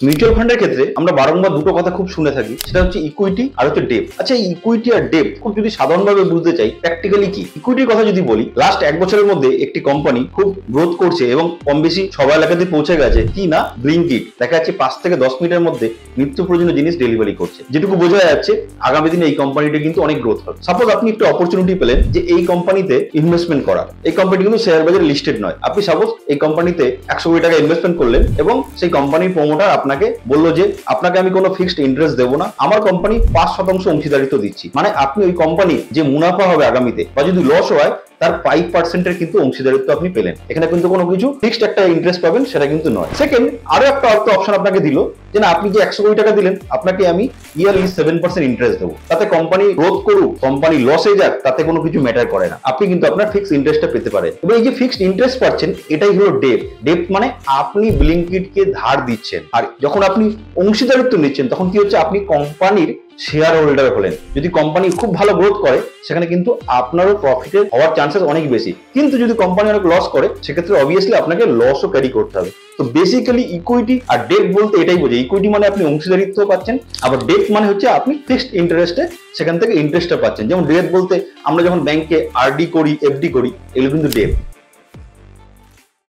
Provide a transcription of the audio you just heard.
Mutual ফান্ডের ক্ষেত্রে আমরা বারংবার দুটো কথা খুব শুনে থাকি, সেটা হচ্ছে ইকুইটি আর হচ্ছে ডেপ্ট। আচ্ছা, এই ইকুইটি আর ডেপ্ট খুব যদি সাধারণভাবে বুঝতে চাই, প্র্যাকটিক্যালি কি? ইকুইটির কথা যদি বলি, লাস্ট 1 বছরের মধ্যে একটি কোম্পানি খুব গ্রোথ করছে এবং কম বেশি সবার এলাকাতে পৌঁছে গেছে, কি না, ব্লিঙ্কিট। দেখা যাচ্ছে 5 থেকে 10 মিনিটের মধ্যে নিত্য প্রয়োজনীয় জিনিস ডেলিভারি করছে। যেটুকু বোঝা যাচ্ছে আগামী দিনে এই কোম্পানিটা কিন্তু অনেক গ্রোথ হবে। সাপোজ আপনি একটু অপরচুনিটি পেলেন যে এই কোম্পানিতে ইনভেস্টমেন্ট করা। এই কোম্পানি কিন্তু শেয়ার বাজারে লিস্টেড নয়। আপনি সাপোজ এই কোম্পানিতে 100 কোটি টাকা ইনভেস্টমেন্ট করলেন এবং সেই কোম্পানির প্রমোটার আপনাকে বললো যে আপনাকে আমি কোনো ফিক্সড ইন্টারেস্ট দেবো না, আমার কোম্পানি 5% অংশীদারিত্ব দিচ্ছি। মানে আপনি ওই কোম্পানি যে মুনাফা হবে আগামীতে বা যদি লস হয় তার 5% কিন্তু অংশীদারিত্ব আপনি পেলেন। এখানে কিন্তু কোনো কিছু ফিক্সড একটা ইন্টারেস্ট পাবেন সেটা কিন্তু নয়। সেকেন্ড, আরো একটা অপশন আপনাকে দিল যে না, আপনি যে 100 কোটি টাকা দিলেন, আপনাকে আমি ইয়ারলি 7% ইন্টারেস্ট দেবো। তাতে কোম্পানি গ্রোথ করুক, কোম্পানি লসে যাক, তাতে কোনো কিছু ম্যাটার করে না। আপনি কিন্তু আপনার ফিক্সড ইন্টারেস্টটা পেতে পারেন। এবং এই যে ফিক্সড ইন্টারেস্ট পাচ্ছেন, এটাই হলো ডেপ্ট। ডেপ্ট মানে আপনি ব্লিঙ্কিটকে ধার দিচ্ছেন, আর যখন আপনি অংশীদারিত্ব নিচ্ছেন তখন কি হচ্ছে, আপনি কোম্পানির শেয়ার হোল্ডার হলেন। যদি কোম্পানি খুব ভালো গ্রোথ করে সেখানে কিন্তু আপনারও প্রফিটের হওয়ার চান্সেস অনেক বেশি, কিন্তু যদি কোম্পানি অনেক লস করে সেক্ষেত্রে অবভিয়াসলি আপনাকে লসও ক্যারি করতে হবে। তো বেসিক্যালি ইকুইটি আর ডেপ্ট বলতে এটাই বোঝে। ইকুইটি মানে আপনি অংশীদারিত্ব পাচ্ছেন, আবার ডেপ্ট মানে হচ্ছে আপনি ফিক্সড ইন্টারেস্টে সেখান থেকে ইন্টারেস্টটা পাচ্ছেন। যেমন ডেপ্ট বলতে আমরা যখন ব্যাংকে আরডি করি, এফডি করি, এগুলো কিন্তু ডেপ্ট।